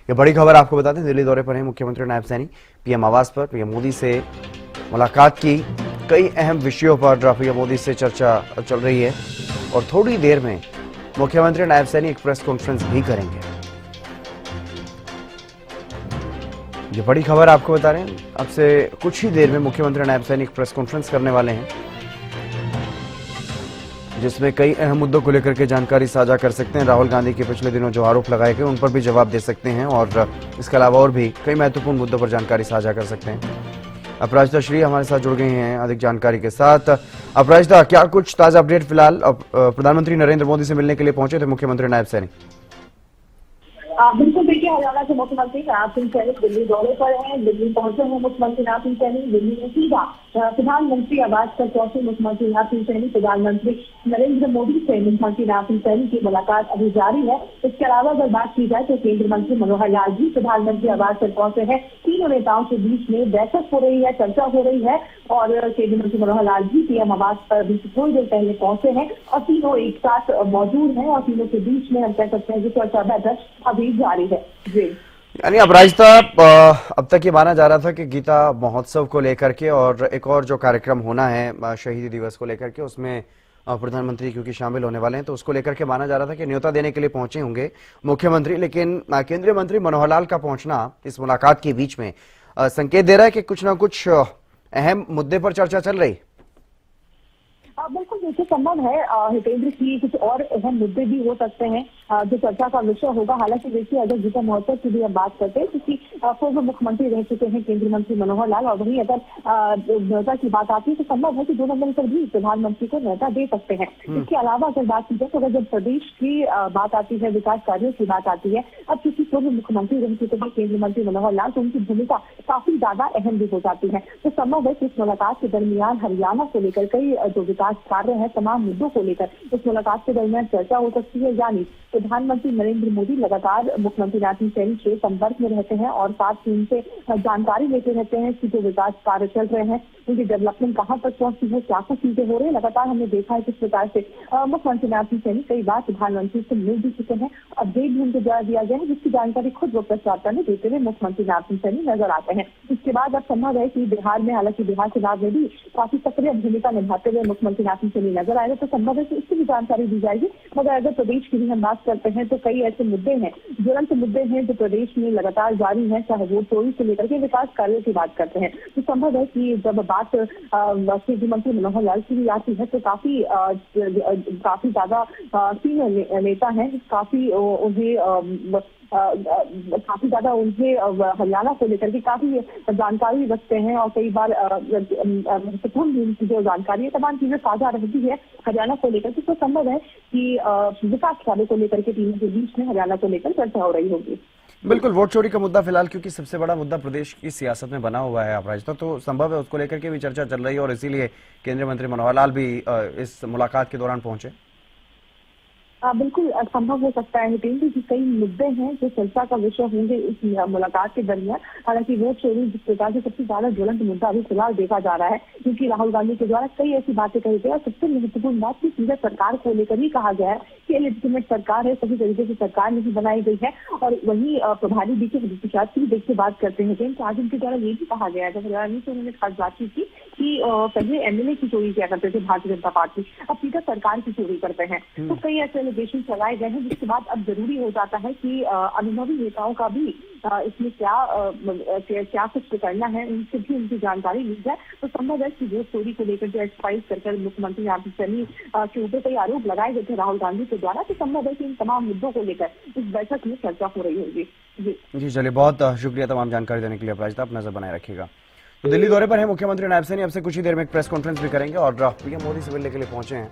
ये बड़ी खबर आपको बता दें, दिल्ली दौरे पर हैं मुख्यमंत्री नायब सैनी। पीएम आवास पर पीएम मोदी से मुलाकात की। कई अहम विषयों पर पीएम मोदी से चर्चा चल रही है और थोड़ी देर में मुख्यमंत्री नायब सैनी एक प्रेस कॉन्फ्रेंस भी करेंगे। ये बड़ी खबर आपको बता रहे हैं, अब से कुछ ही देर में मुख्यमंत्री नायब सैनी एक प्रेस कॉन्फ्रेंस करने वाले हैं, जिसमें कई अहम मुद्दों को लेकर के जानकारी साझा कर सकते हैं। राहुल गांधी के पिछले दिनों जो आरोप लगाए गए उन पर भी जवाब दे सकते हैं और इसके अलावा और भी कई महत्वपूर्ण मुद्दों पर जानकारी साझा कर सकते हैं। अपराजिता श्री हमारे साथ जुड़ गई हैं अधिक जानकारी के साथ। अपराजिता, क्या कुछ ताजा अपडेट? फिलहाल प्रधानमंत्री नरेंद्र मोदी से मिलने के लिए पहुंचे थे मुख्यमंत्री नायब सैनी। बिल्कुल देखिए, हरियाणा के मुख्यमंत्री नायब सिंह सैनी दिल्ली दौरे पर हैं। दिल्ली पहुंचे हैं मुख्यमंत्री नायब सिंह सैनी। दिल्ली में सीधा प्रधानमंत्री आवास पर पहुंचे मुख्यमंत्री नायब सिंह सैनी। प्रधानमंत्री नरेंद्र मोदी से मुख्यमंत्री नायब सिंह सैनी की मुलाकात अभी जारी है। इसके अलावा अगर बात की जाए तो केंद्रीय मंत्री मनोहर लाल जी प्रधानमंत्री आवास पर पहुंचे हैं। तीनों नेताओं के बीच में बैठक हो रही है, चर्चा हो रही है और केंद्रीय मंत्री मनोहर लाल जी पीएम आवास पर अभी थोड़ी देर पहले पहुंचे हैं और तीनों एक साथ मौजूद हैं और तीनों के बीच में हम कह सकते हैं कि चर्चा बैठक अभी जारी है। जी, यानी अपराजिता, अब तक ये माना जा रहा था कि गीता महोत्सव को लेकर के और एक और जो कार्यक्रम होना है शहीदी दिवस को लेकर के, उसमें प्रधानमंत्री क्योंकि शामिल होने वाले हैं, तो उसको लेकर के माना जा रहा था कि न्योता देने के लिए पहुंचे होंगे मुख्यमंत्री। लेकिन केंद्रीय मंत्री मनोहर लाल का पहुंचना इस मुलाकात के बीच में संकेत दे रहा है कि कुछ ना कुछ अहम मुद्दे पर चर्चा चल रही। बिल्कुल देखिए, संभव है हितेंद्र की कुछ और अहम मुद्दे भी हो सकते हैं जो चर्चा का विषय होगा। हालांकि देखिए, अगर गीता महोत्सव की भी हम बात करते हैं, क्योंकि पूर्व मुख्यमंत्री रह चुके हैं केंद्रीय मंत्री मनोहर लाल, और वहीं अगर न्योता की बात आती है तो संभव है कि दोनों मिलकर भी प्रधानमंत्री को न्योता दे सकते हैं। इसके अलावा अगर बात की जाए तो अगर जब प्रदेश की बात आती है, विकास कार्यों की बात आती है, अब क्योंकि पूर्व मुख्यमंत्री रह चुके हैं केंद्रीय मंत्री मनोहर लाल, तो उनकी भूमिका काफी ज्यादा अहम भी हो जाती है। तो संभव है कि इस मुलाकात के दरमियान हरियाणा को लेकर कई जो विकास कार्य है, तमाम मुद्दों को लेकर इस मुलाकात के दरमियान चर्चा हो सकती है। यानी प्रधानमंत्री नरेंद्र मोदी लगातार मुख्यमंत्री नायब सिंह सैनी के संपर्क में रहते हैं और साथ ही उनसे जानकारी लेते रहते हैं कि जो विकास कार्य चल रहे हैं उनकी डेवलपमेंट कहां तक पहुंची है, क्या कुछ चीजें हो रही है। लगातार हमने देखा है किस प्रकार से मुख्यमंत्री नायब सिंह सैनी कई बार प्रधानमंत्री से मिल भी चुके हैं। अपडेट भी उनको द्वारा दिया गया है, जिसकी जानकारी खुद वो प्रेस वार्ता में देते हुए मुख्यमंत्री नायब सिंह सैनी नजर आते हैं। इसके बाद अब संभव है कि बिहार में, हालांकि बिहार चुनाव में भी काफी सक्रिय भूमिका निभाते हुए मुख्यमंत्री नायब सिंह सैनी नजर आए, तो संभव है कि इसकी भी जानकारी दी जाएगी। मगर अगर प्रदेश की भी हम बात करते हैं तो कई ऐसे मुद्दे हैं, ज्वलंत मुद्दे हैं जो प्रदेश में लगातार जारी है, चाहे वो चोरी से लेकर के विकास कार्यों की बात करते हैं। तो संभव है कि जब बात केंद्रीय मंत्री मनोहर लाल की भी आती है तो काफी ज्यादा सीनियर नेता हैं, काफी ज्यादा उन्हें हरियाणा को लेकर के काफी जानकारी रखते हैं और कई बार महत्वपूर्ण जो जानकारी है, तमाम चीजें साझा रहती है हरियाणा को लेकर के। तो संभव है कि विकास कार्य को लेकर के तीनों के बीच में हरियाणा को लेकर चर्चा हो रही होगी। बिल्कुल, वोट चोरी का मुद्दा फिलहाल क्योंकि सबसे बड़ा मुद्दा प्रदेश की सियासत में बना हुआ है अपराजिता, तो संभव है उसको लेकर के भी चर्चा चल रही है और इसीलिए केंद्रीय मंत्री मनोहर लाल भी इस मुलाकात के दौरान पहुंचे। बिल्कुल संभव हो सकता है हितेंद्र की कई मुद्दे हैं जो चर्चा का विषय होंगे इस मुलाकात के दरमियान। हालांकि वोट चोरी जिस प्रकार से सबसे ज्यादा ज्वलंत मुद्दा अभी फिलहाल देखा जा रहा है, क्योंकि राहुल गांधी के द्वारा कई ऐसी बातें कही गई और सबसे महत्वपूर्ण बात की सीधे सरकार को लेकर ही कहा गया है कि इलेजिटिमेट सरकार है, सभी तरीके से सरकार नहीं बनाई गई है। और वहीं प्रभारी डीके प्रसाद की देखिए बात करते हैं तो आज उनके द्वारा ये भी कहा गया है, जब हरियाणा से उन्होंने खास बातचीत की कि पहले एमएलए की चोरी किया करते थे भारतीय जनता पार्टी, अब सीधा सरकार की चोरी करते हैं। तो कई ऐसे एलिगेशन चलाए गए हैं, जिसके बाद अब जरूरी हो जाता है कि अनुभवी नेताओं का भी इसमें क्या कुछ करना है, उनसे भी उनकी जानकारी ली जाए। तो संभव है कि वोट चोरी को लेकर जो एक्सपाइज कर मुख्यमंत्री नायब सिंह सैनी के ऊपर कई आरोप लगाए गए थे राहुल गांधी के द्वारा, तो संभव है कि इन तमाम मुद्दों को लेकर इस बैठक में चर्चा हो रही होगी। जी चलिए, बहुत शुक्रिया तमाम जानकारी देने के लिए अपराजिता, आप नजर बनाए रखिएगा। तो दिल्ली दौरे पर है मुख्यमंत्री नायब सैनी, अब से कुछ ही देर में एक प्रेस कॉन्फ्रेंस भी करेंगे और पीएम मोदी से मिलने के लिए पहुंचे हैं।